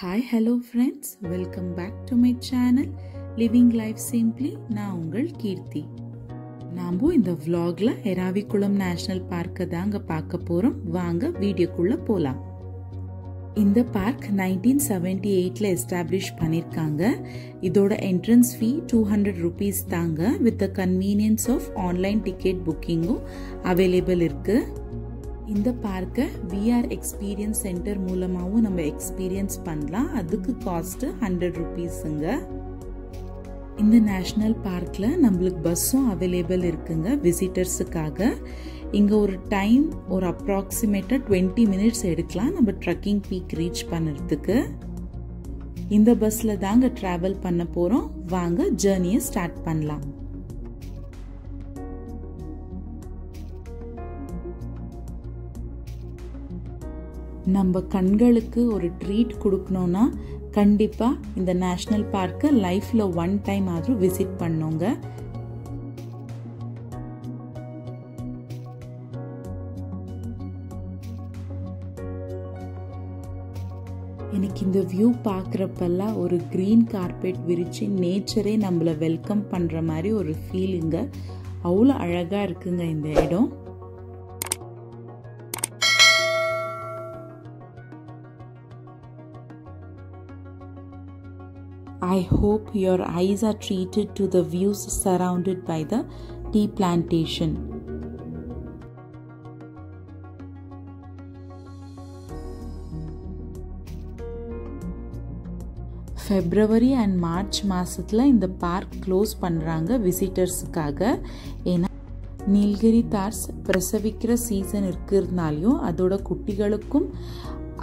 Hi, hello friends. Welcome back to my channel Living Life Simply. நான் உங்கள் கீர்த்தி. நாம இந்த vlogல எராவிகுளம் நேஷனல் பார்க்க தாங்க பார்க்க போறோம். வாங்க வீடியோக்குள்ள போலாம். இந்த பார்க் 1978ல எஸ்டாப்லிஷ் பண்ணிருக்காங்க. இதோட என்ட்ரன்ஸ் ஃபீ 200 rupees தாங்க. with the convenience of online ticket bookingம் available இருக்கு. இந்த பார்க்க VR எக்ஸ்பீரியன்ஸ் சென்டர் மூலமாவும் நம்ம எக்ஸ்பீரியன்ஸ் பண்ணலாம். அதுக்கு காஸ்ட் 100 rupeesங்க. இந்த நேஷனல் பார்க்ல நம்மளுக்கு பஸ்ஸும் அவைலபிள் இருக்குங்க விசிட்டர்ஸுக்காக. இங்க ஒரு டைம் ஒரு அப்ராக்சிமேட்டா 20 minutes எடுக்கலாம் நம்ம ட்ரக்கிங் பீக் ரீச் பண்ணுறதுக்கு. இந்த பஸ்ல தாங்க டிராவல் பண்ண போறோம். வாங்க ஜர்னியை ஸ்டார்ட் பண்ணலாம். நம்ம கண்களுக்கு ஒரு ட்ரீட் கொடுக்கணும்னா கண்டிப்பா இந்த நேஷனல் பார்க்க லைஃப்ல ஒன் டைம் ஆದ್ರೂ விசிட் பண்ணுங்க. எனக்கு இந்த வியூ பார்க்குறப்பெல்லாம் ஒரு கிரீன் கார்பெட் விரிச்சு நேச்சரே நம்மள வெல்கம் பண்ற மாதிரி ஒரு ஃபீலிங்க. அவ்வளோ அழகா இருக்குங்க இந்த இடம். I hope your eyes are treated to the views surrounded by the tea plantation. February and March மாசத்துல இந்த பார்க் க்ளோஸ் பண்றாங்க விசிட்டர்ஸுக்காக. ஏன்னா நீலகிரி தார்ஸ் பிரசவிக்கிற சீசன் இருக்கிறதுனாலையும் அதோட குட்டிகளுக்கும்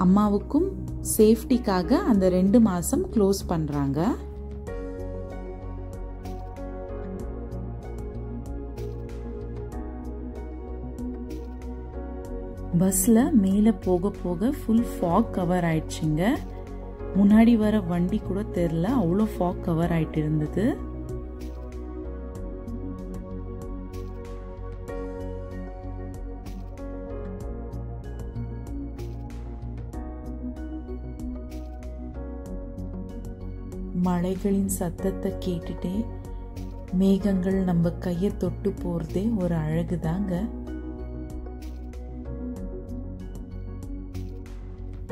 அம்மாவுக்கும் சேஃப்டிக்காக அந்த 2 மாசம் க்ளோஸ் பண்றாங்க. பஸ்ல மேல போக போக ஃபுல் ஃபாக் கவர் ஆயிடுச்சுங்க. முன்னாடி வர வண்டி கூட தெரியல, அவ்வளோ ஃபாக் கவர் ஆயிட்டு இருந்தது. மழைகளின் சத்தத்தை கேட்டுட்டே மேகங்கள் நம்ம கையை தொட்டு போறதே ஒரு அழகுதாங்க.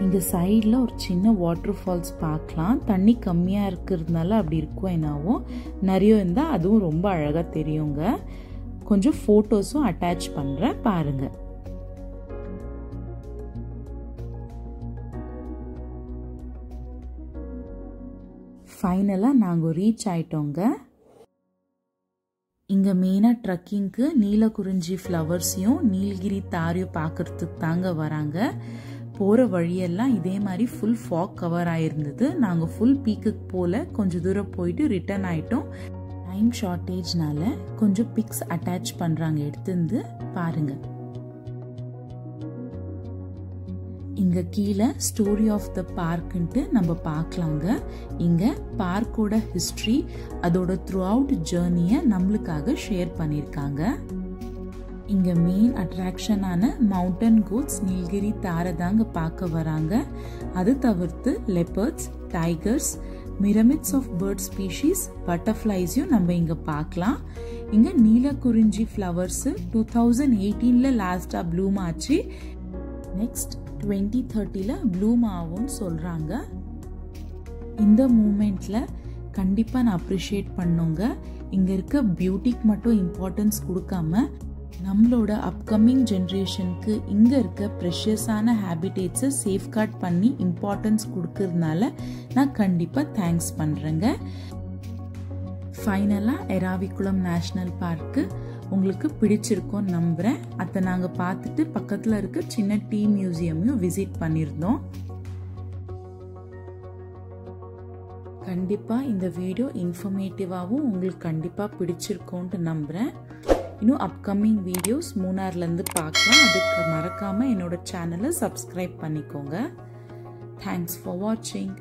இங்க சைட்ல ஒரு சின்ன வாட்டர் ஃபால்ஸ் பார்க்கலாம். தண்ணி கம்மியா இருக்கிறதுனால அப்படி இருக்கும். என்னாவும் நிறைய இருந்தா அதுவும் ரொம்ப அழகா தெரியுங்க. கொஞ்சம் போட்டோஸும் அட்டாச் பண்றேன் பாருங்க. ஃபைனலா நாங்க ரீச் ஆயிட்டோங்க. இங்க மெயினா ட்ரக்கிங்க்கு நீலகுறிஞ்சி ஃப்ளவர்ஸையும் நீலகிரி தாரையும் பார்க்கறதுக்கு தாங்க வராங்க. போற வழியெல்லாம் இதே மாதிரி ஃபுல் ஃபாக் கவர் ஆயிருந்தது. நாங்க ஃபுல் பீக்குக்கு போல கொஞ்சம் தூரம் போயிட்டு ரிட்டர்ன் ஆயிட்டோம். டைம் ஷார்டேஜ்னால கொஞ்சம் பிக்ஸ் அட்டாச் பண்றாங்க, எடுத்து பாருங்க. இங்க கீழே ஸ்டோரி ஆஃப் த பார்க்ன்ட்டு நம்ம பார்க்கலாங்க. இங்க பார்க்கோட ஹிஸ்டரி அதோட த்ரூ அவுட் ஜேர்னியை நம்மளுக்காக ஷேர் பண்ணிருக்காங்க. இங்க மெயின் அட்ராக்ஷனான மவுண்டன் கோட்ஸ் நீலகிரி தாரை தாங்க பார்க்க வராங்க. அது தவிர்த்து leopards, tigers, myriads of bird species, பட்டர்ஃப்ளைஸையும் நம்ம இங்க பார்க்கலாம். இங்க நீலகுறிஞ்சி ஃப்ளவர்ஸ் 2018ல லாஸ்டா ப்ளூம் ஆச்சு. நெக்ஸ்ட் 2030ல ப்ளூம் ஆகும்னு சொல்றாங்க. இந்த மூமெண்ட்ல கண்டிப்பா நான் அப்ரிஷியேட் பண்ணுங்க. இங்க இருக்க பியூட்டிக்கு மட்டும் இம்பார்ட்டன்ஸ் கொடுக்காம நம்மளோட அப்கமிங் ஜெனரேஷனுக்கு இங்க இருக்க ப்ரெஷியஸான ஹேபிடேட்ஸை சேஃப்கார்ட் பண்ணி இம்பார்ட்டன்ஸ் கொடுக்கறதுனால நான் கண்டிப்பா தேங்க்ஸ் பண்றேங்க. ஃபைனலா எராவிகுளம் நேஷனல் பார்க்கு உங்களுக்கு பிடிச்சிருக்கோம் நம்புறேன். அதை நாங்க பார்த்துட்டு பக்கத்துல இருக்க சின்ன டீ மியூசியமையும் விசிட் பண்ணியிருந்தோம். கண்டிப்பா இந்த வீடியோ இன்ஃபர்மேட்டிவாகவும் உங்களுக்கு கண்டிப்பா பிடிச்சிருக்கோன்ட்டு நம்புறேன். இன்னும் அப்கமிங் வீடியோஸ் மூணார்ல இருந்து பார்க்கலாம். அதுக்கு மறக்காம என்னோட சேனலை சப்ஸ்கிரைப் பண்ணிக்கோங்க. தேங்க்ஸ் ஃபார் வாட்சிங்.